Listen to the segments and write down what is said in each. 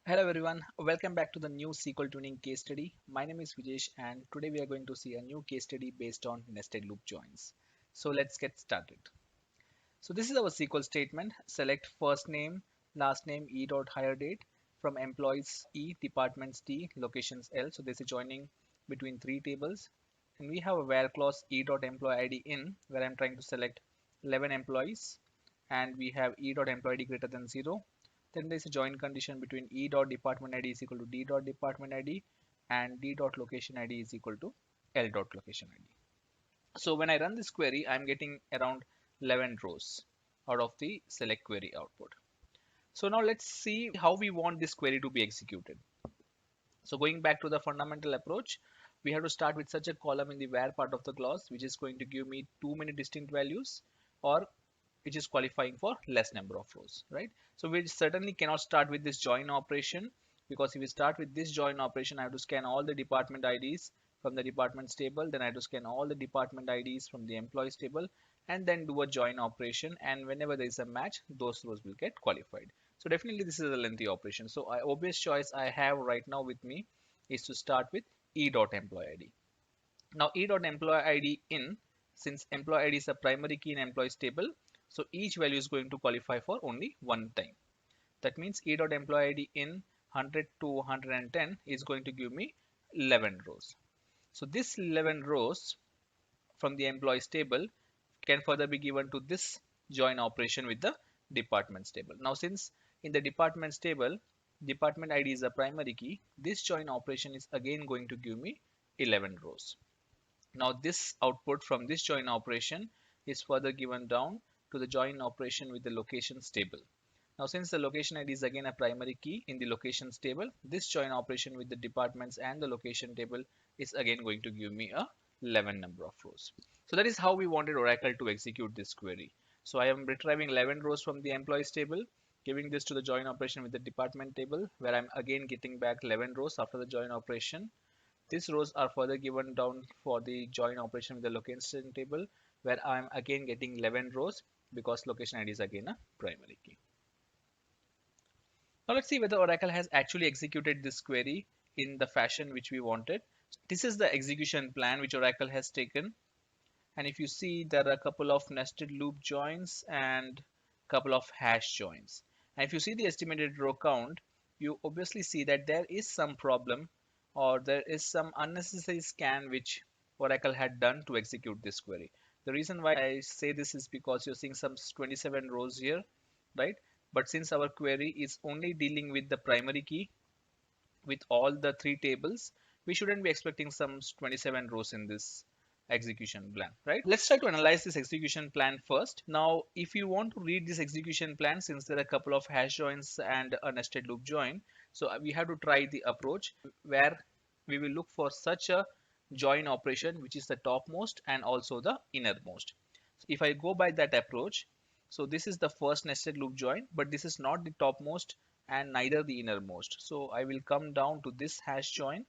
Hello everyone, welcome back to the new SQL tuning case study. My name is Vijesh and today we are going to see a new case study based on nested loop joins. So let's get started. So this is our SQL statement. Select first name, last name, e dot hire date from employees E, departments T, locations L. So this is joining between three tables. And we have a where clause e dot employee ID in where I'm trying to select 11 employees and we have e dot employee ID greater than 0. Then there is a join condition between e dot department ID is equal to d dot department ID and d dot location ID is equal to l dot location ID. So when I run this query, I'm getting around 11 rows out of the select query output. So now let's see how we want this query to be executed. So going back to the fundamental approach, we have to start with such a column in the where part of the clause, which is going to give me too many distinct values or which is qualifying for less number of rows, right? So we certainly cannot start with this join operation because if we start with this join operation, I have to scan all the department IDs from the departments table, then I have to scan all the department IDs from the employees table and then do a join operation, and whenever there is a match, those rows will get qualified. So definitely this is a lengthy operation. So obvious choice I have right now with me is to start with e dot employee ID. Now e dot employee ID in, since employee ID is a primary key in employees table, so each value is going to qualify for only one time. That means e dot employee ID in 100 to 110 is going to give me 11 rows. So this 11 rows from the employees table can further be given to this join operation with the departments table. Now since in the departments table, department ID is a primary key, this join operation is again going to give me 11 rows. Now this output from this join operation is further given down to the join operation with the locations table. Now since the location ID is again a primary key in the locations table, this join operation with the departments and the location table is again going to give me a 11 number of rows. So that is how we wanted Oracle to execute this query. So I am retrieving 11 rows from the employees table, giving this to the join operation with the department table where I'm again getting back 11 rows after the join operation. These rows are further given down for the join operation with the location table where I'm again getting 11 rows because location ID is again a primary key. Now let's see whether Oracle has actually executed this query in the fashion which we wanted. This is the execution plan which Oracle has taken. And if you see, there are a couple of nested loop joins and a couple of hash joins. And if you see the estimated row count, you obviously see that there is some problem or there is some unnecessary scan which Oracle had done to execute this query. The reason why I say this is because you're seeing some 27 rows here, right? But since our query is only dealing with the primary key with all the three tables, we shouldn't be expecting some 27 rows in this execution plan, right? Let's try to analyze this execution plan first. Now, if you want to read this execution plan, since there are a couple of hash joins and a nested loop join, so we have to try the approach where we will look for such a join operation which is the topmost and also the innermost. So if I go by that approach, so this is the first nested loop join, but this is not the topmost and neither the innermost. So I will come down to this hash join.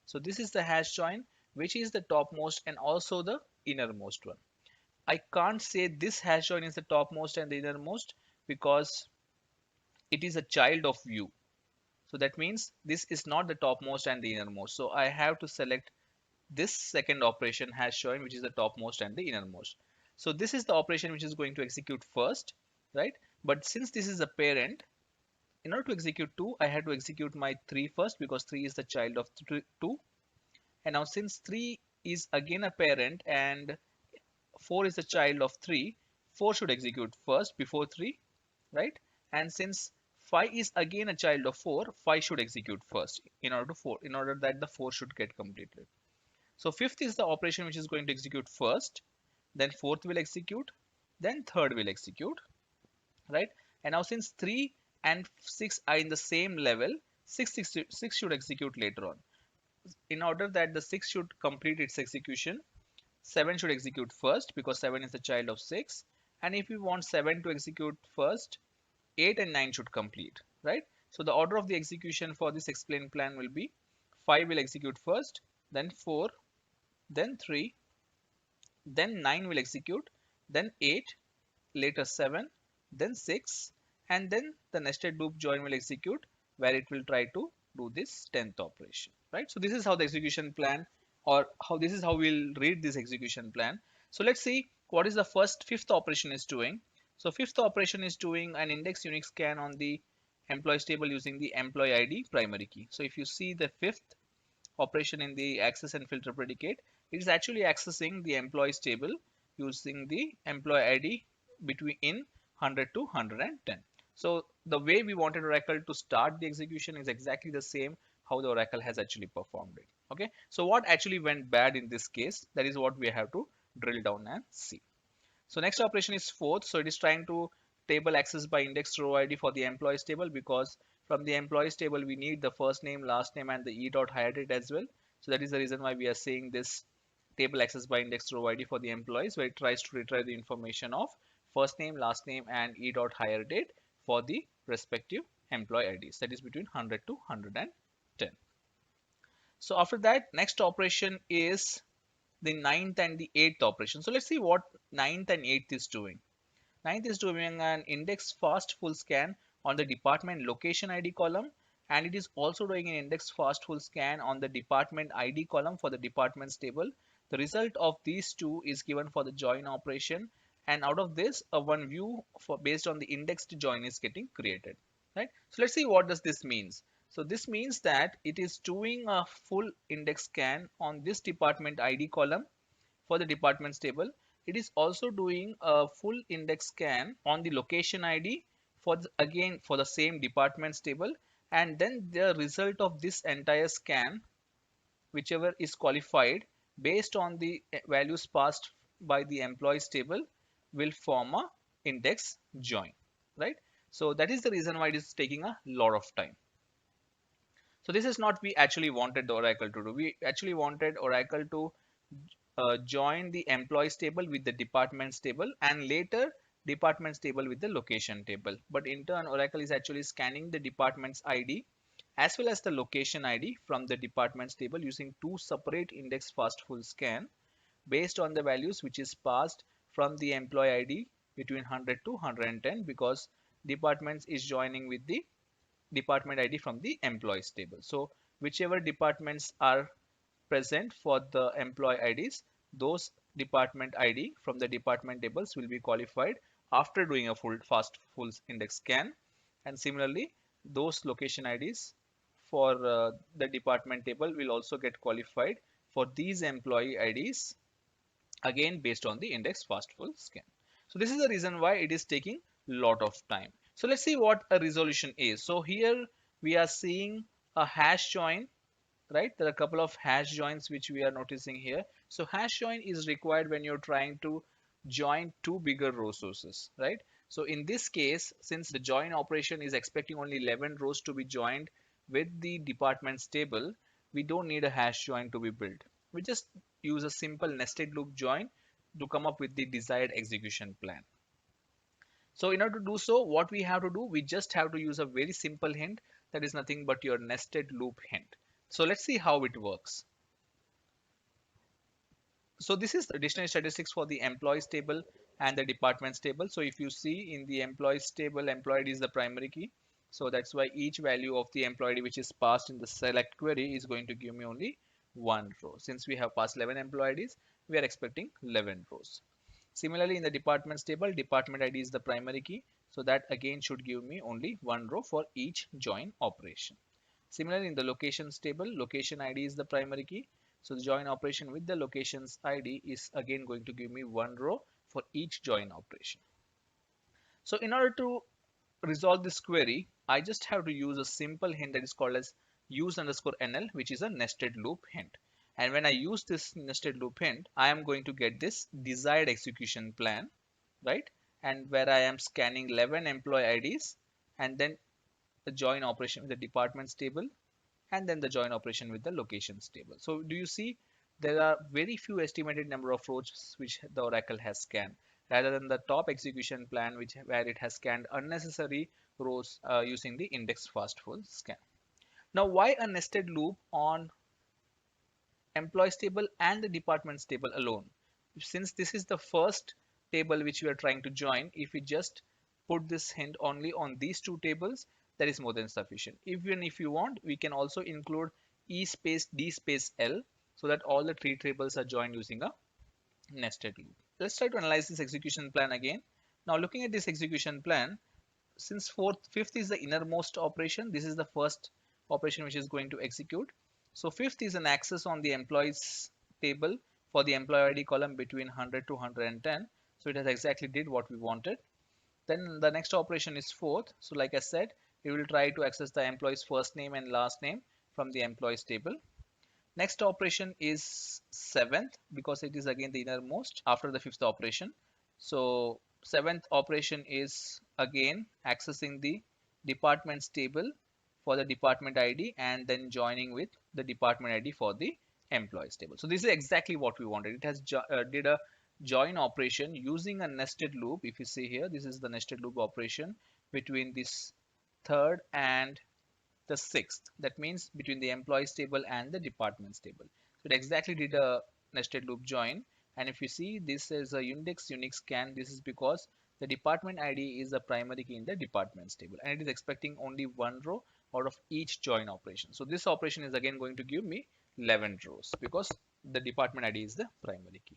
So this is the hash join which is the topmost and also the innermost one. I can't say this hash join is the topmost and the innermost because it is a child of view. So that means this is not the topmost and the innermost. So I have to select this second operation hash join which is the topmost and the innermost. So this is the operation which is going to execute first, right? But since this is a parent, in order to execute 2, I had to execute my 3 first because 3 is the child of 2. And now since 3 is again a parent and 4 is the child of 3, 4 should execute first before 3, right? And since 5 is again a child of 4, 5 should execute first in order that the 4 should get completed. So fifth is the operation which is going to execute first, then fourth will execute, then third will execute, right? And now since 3 and 6 are in the same level, 6 should execute later on. In order that the 6 should complete its execution, 7 should execute first because 7 is the child of 6. And if we want 7 to execute first, 8 and 9 should complete, right? So the order of the execution for this explained plan will be 5 will execute first, then 4, then 3, then 9 will execute, then 8, later 7, then 6, and then the nested loop join will execute where it will try to do this 10th operation, right? So this is how the execution plan, or how this is how we'll read this execution plan. So let's see what is the fifth operation is doing. So fifth operation is doing an index unique scan on the employees table using the employee ID primary key. So if you see the fifth operation in the access and filter predicate, it is actually accessing the employees table using the employee ID between in 100 to 110. So the way we wanted Oracle to start the execution is exactly the same how the Oracle has actually performed it. Okay, so what actually went bad in this case, that is what we have to drill down and see. So next operation is fourth. So it is trying to table access by index row ID for the employees table, because from the employees table we need the first name, last name, and the e dot hire date as well. So that is the reason why we are saying this table access by index row ID for the employees, where it tries to retrieve the information of first name, last name, and e dot hire date for the respective employee IDs. That is between 100 to 110. So after that, next operation is the ninth and the eighth operation. So let's see what ninth and eighth is doing. Ninth is doing an index fast full scan on the department location ID column, and it is also doing an index fast full scan on the department ID column for the departments table. The result of these two is given for the join operation, and out of this a one view for based on the indexed join is getting created, right? So let's see what does this means. So this means that it is doing a full index scan on this department ID column for the departments table. It is also doing a full index scan on the location ID for again for the same departments table, and then the result of this entire scan, whichever is qualified based on the values passed by the employees table, will form a index join, right? So that is the reason why it is taking a lot of time. So this is not we actually wanted the Oracle to do. We actually wanted Oracle to join the employees table with the departments table, and later departments table with the location table. But in turn, Oracle is actually scanning the departments ID as well as the location ID from the departments table using two separate index fast full scan based on the values which is passed from the employee ID between 100 to 110, because departments is joining with the department ID from the employees table. So whichever departments are present for the employee IDs, those department ID from the department tables will be qualified after doing a full index scan, and similarly those location IDs for the department table will also get qualified for these employee IDs, again based on the index fast full scan. So this is the reason why it is taking lot of time. So let's see what a resolution is. So here we are seeing a hash join, right? There are a couple of hash joins which we are noticing here. So hash join is required when you're trying to join two bigger row sources, right? So in this case, since the join operation is expecting only 11 rows to be joined with the departments table, we don't need a hash join to be built. We just use a simple nested loop join to come up with the desired execution plan. So in order to do so, what we have to do, we just have to use a very simple hint that is nothing but your nested loop hint. So let's see how it works. So this is the dictionary statistics for the employees table and the departments table. So if you see in the employees table, employee ID is the primary key. So that's why each value of the employee ID which is passed in the select query is going to give me only one row. Since we have passed 11 employee IDs, we are expecting 11 rows. Similarly, in the departments table, department ID is the primary key. So that again should give me only one row for each join operation. Similarly, in the locations table, location ID is the primary key. So the join operation with the locations ID is again going to give me one row for each join operation. So in order to resolve this query, I just have to use a simple hint that is called as use underscore NL, which is a nested loop hint. And when I use this nested loop hint, I am going to get this desired execution plan, right? And where I am scanning 11 employee IDs, and then the join operation with the departments table, and then the join operation with the locations table. So do you see there are very few estimated number of rows which the Oracle has scanned, rather than the top execution plan where it has scanned unnecessary rows using the index fast full scan. Now why a nested loop on employees table and the departments table alone? Since this is the first table which we are trying to join, if we just put this hint only on these two tables, that is more than sufficient. Even if you want, we can also include E space D space L so that all the three tables are joined using a nested loop. Let's try to analyze this execution plan again. Now looking at this execution plan, since fifth is the innermost operation, this is the first operation which is going to execute. So fifth is an access on the employees table for the employee ID column between 100 to 110. So it has exactly did what we wanted. Then the next operation is fourth. So like I said, we will try to access the employee's first name and last name from the employees table. Next operation is seventh because it is again the innermost after the fifth operation. So seventh operation is again accessing the departments table for the department ID and then joining with the department ID for the employees table. So this is exactly what we wanted. It has did a join operation using a nested loop. If you see here, this is the nested loop operation between this third and the sixth. That means between the employees table and the departments table. So it exactly did a nested loop join. And if you see, this is a index unique scan. This is because the department ID is the primary key in the departments table, and it is expecting only one row out of each join operation. So this operation is again going to give me 11 rows because the department ID is the primary key.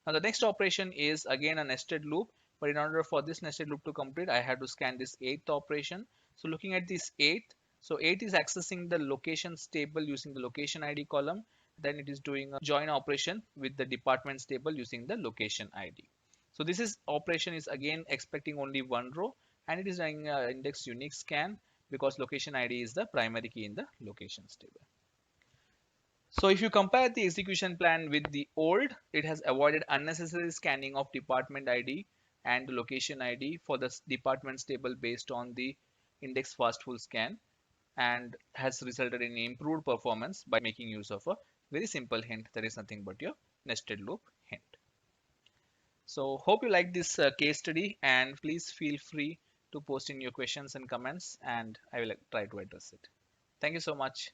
Now the next operation is again a nested loop, but in order for this nested loop to complete, I had to scan this eighth operation. So looking at this eighth, so 8 is accessing the locations table using the location ID column. Then it is doing a join operation with the departments table using the location ID. So this is operation is again expecting only one row, and it is doing an index unique scan because location ID is the primary key in the locations table. So if you compare the execution plan with the old, it has avoided unnecessary scanning of department ID and location ID for the departments table based on the index fast full scan, and has resulted in improved performance by making use of a very simple hint that is nothing but your nested loop hint. So hope you like this case study, and please feel free to post in your questions and comments, and I will try to address it. Thank you so much.